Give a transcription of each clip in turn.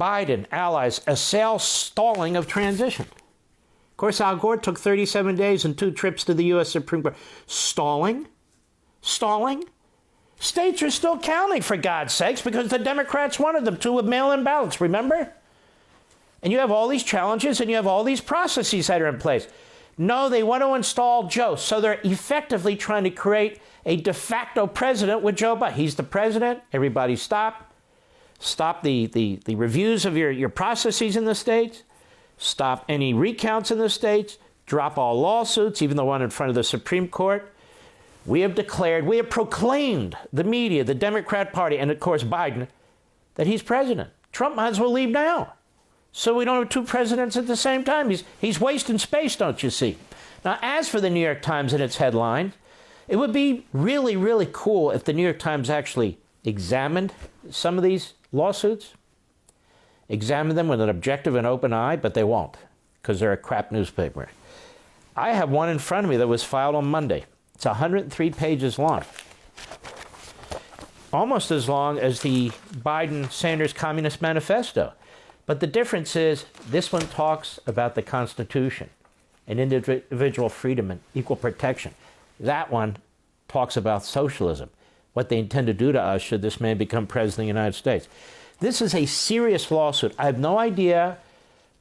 Biden, allies, assail stalling of transition. Of course, Al Gore took 37 days and 2 trips to the U.S. Supreme Court. Stalling? Stalling? States are still counting, for God's sakes, because the Democrats wanted them to with mail-in ballots, remember? And you have all these challenges and you have all these processes that are in place. No, they want to install Joe. So they're effectively trying to create a de facto president with Joe Biden. He's the president. Everybody stop. Stop the reviews of your processes in the states. Stop any recounts in the states. Drop all lawsuits, even the one in front of the Supreme Court. We have declared, we have proclaimed, the media, the Democrat Party, and of course Biden, that he's president. Trump might as well leave now. So we don't have 2 presidents at the same time. He's wasting space, don't you see? Now, as for the New York Times and its headline, it would be really, really cool if the New York Times actually examined some of these lawsuits, examined them with an objective and open eye, but they won't, because they're a crap newspaper. I have one in front of me that was filed on Monday. It's 103 pages long. Almost as long as the Biden-Sanders Communist Manifesto. But the difference is this one talks about the Constitution and individual freedom and equal protection. That one talks about socialism, what they intend to do to us should this man become president of the United States. This is a serious lawsuit. I have no idea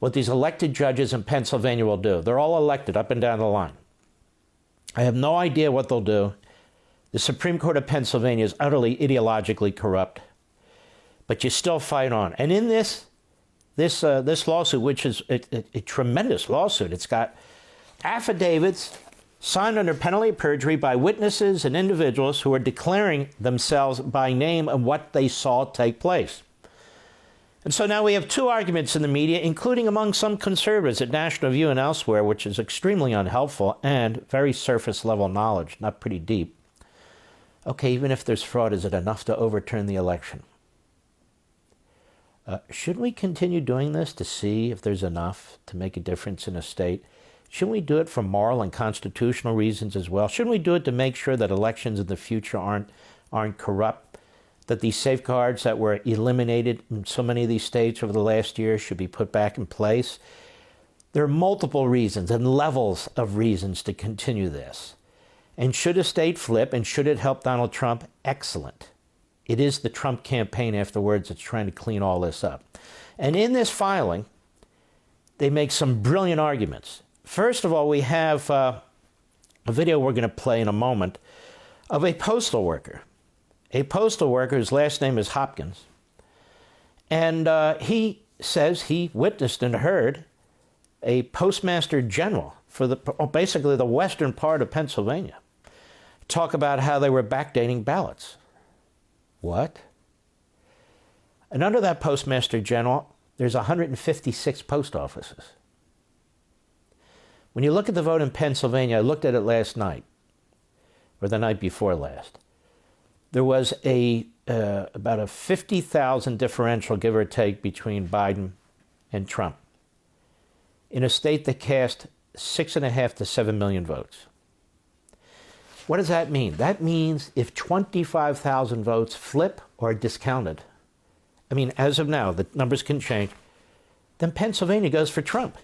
what these elected judges in Pennsylvania will do. They're all elected up and down the line. I have no idea what they'll do. The Supreme Court of Pennsylvania is utterly ideologically corrupt. But you still fight on. And in this lawsuit, which is a tremendous lawsuit, it's got affidavits signed under penalty of perjury by witnesses and individuals who are declaring themselves by name and what they saw take place. And so now we have 2 arguments in the media, including among some conservatives at National View and elsewhere, which is extremely unhelpful and very surface-level knowledge, not pretty deep. Okay, even if there's fraud, is it enough to overturn the election? Should we continue doing this to see if there's enough to make a difference in a state? Shouldn't we do it for moral and constitutional reasons as well? Shouldn't we do it to make sure that elections in the future aren't corrupt? That these safeguards that were eliminated in so many of these states over the last year should be put back in place? There are multiple reasons and levels of reasons to continue this. And should a state flip and should it help Donald Trump? Excellent. It is the Trump campaign afterwards that's trying to clean all this up. And in this filing, they make some brilliant arguments. First of all, we have a video we're going to play in a moment of a postal worker. A postal worker whose last name is Hopkins. And he says he witnessed and heard a postmaster general for basically the western part of Pennsylvania talk about how they were backdating ballots. What? And under that postmaster general, there's 156 post offices. When you look at the vote in Pennsylvania, I looked at it last night, or the night before last. There was about a 50,000 differential, give or take, between Biden and Trump in a state that cast 6.5 to 7 million votes. What does that mean? That means if 25,000 votes flip or are discounted, I mean, as of now, the numbers can change, then Pennsylvania goes for Trump.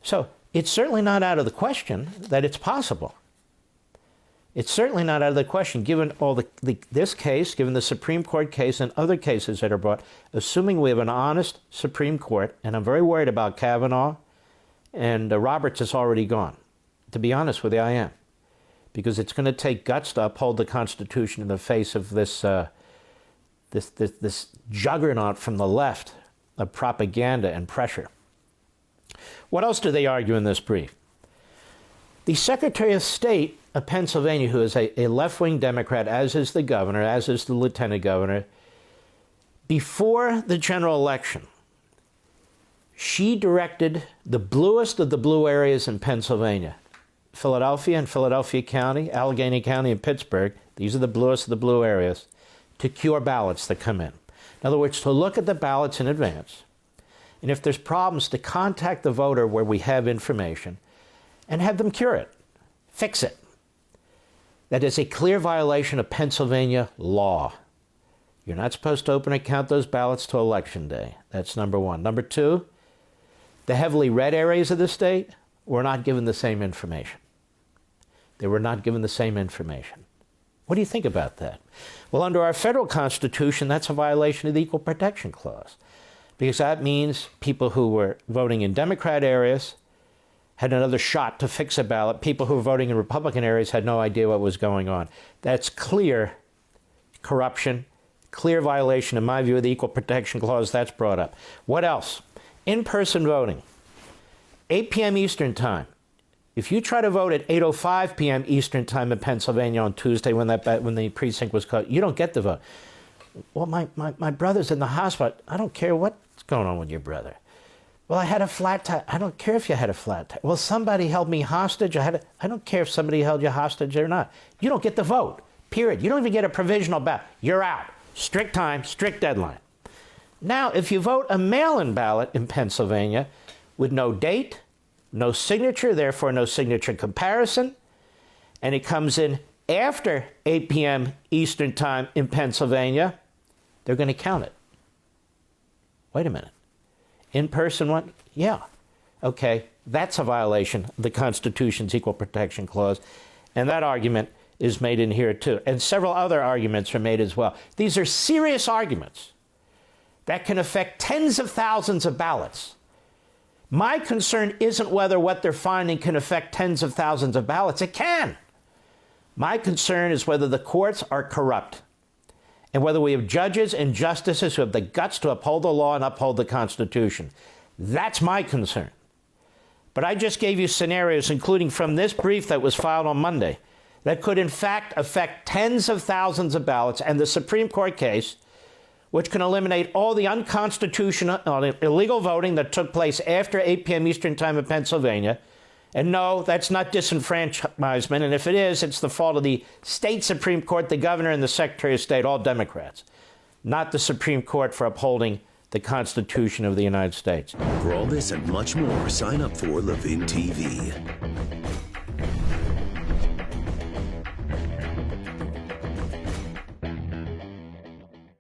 So it's certainly not out of the question that it's possible. It's certainly not out of the question, given all this case, given the Supreme Court case and other cases that are brought, assuming we have an honest Supreme Court, and I'm very worried about Kavanaugh, and Roberts is already gone. To be honest with you, I am. Because it's going to take guts to uphold the Constitution in the face of this juggernaut from the left of propaganda and pressure. What else do they argue in this brief? The Secretary of State of Pennsylvania, who is a left-wing Democrat, as is the governor, as is the lieutenant governor, before the general election, she directed the bluest of the blue areas in Pennsylvania, Philadelphia and Philadelphia County, Allegheny County and Pittsburgh, these are the bluest of the blue areas, to cure ballots that come in. In other words, to look at the ballots in advance, and if there's problems, to contact the voter where we have information and have them cure it, fix it. That is a clear violation of Pennsylvania law. You're not supposed to open and count those ballots till Election Day. That's number one. Number two, the heavily red areas of the state were not given the same information. They were not given the same information. What do you think about that? Well, under our federal Constitution, that's a violation of the Equal Protection Clause, because that means people who were voting in Democrat areas had another shot to fix a ballot. People who were voting in Republican areas had no idea what was going on. That's clear corruption, clear violation, in my view, of the Equal Protection Clause. That's brought up. What else? In-person voting, 8 p.m. Eastern Time. If you try to vote at 8:05 p.m. Eastern Time in Pennsylvania on Tuesday when the precinct was closed, you don't get the vote. Well, my brother's in the hospital. I don't care what's going on with your brother. Well, I had a flat tire. I don't care if you had a flat tire. Well, somebody held me hostage. I don't care if somebody held you hostage or not. You don't get the vote, period. You don't even get a provisional ballot. You're out. Strict time, strict deadline. Now, if you vote a mail-in ballot in Pennsylvania with no date, no signature, therefore no signature comparison, and it comes in after 8 p.m. Eastern Time in Pennsylvania, they're going to count it. Wait a minute. In-person one? Yeah. Okay, that's a violation of the Constitution's Equal Protection Clause, and that argument is made in here too. And several other arguments are made as well. These are serious arguments that can affect tens of thousands of ballots. My concern isn't whether what they're finding can affect tens of thousands of ballots. It can. My concern is whether the courts are corrupt and whether we have judges and justices who have the guts to uphold the law and uphold the Constitution. That's my concern. But I just gave you scenarios, including from this brief that was filed on Monday, that could in fact affect tens of thousands of ballots, and the Supreme Court case, which can eliminate all the unconstitutional, illegal voting that took place after 8 p.m. Eastern Time in Pennsylvania. And no, that's not disenfranchisement. And if it is, it's the fault of the state Supreme Court, the governor, and the Secretary of State, all Democrats, not the Supreme Court for upholding the Constitution of the United States. For all this and much more, sign up for Levin TV.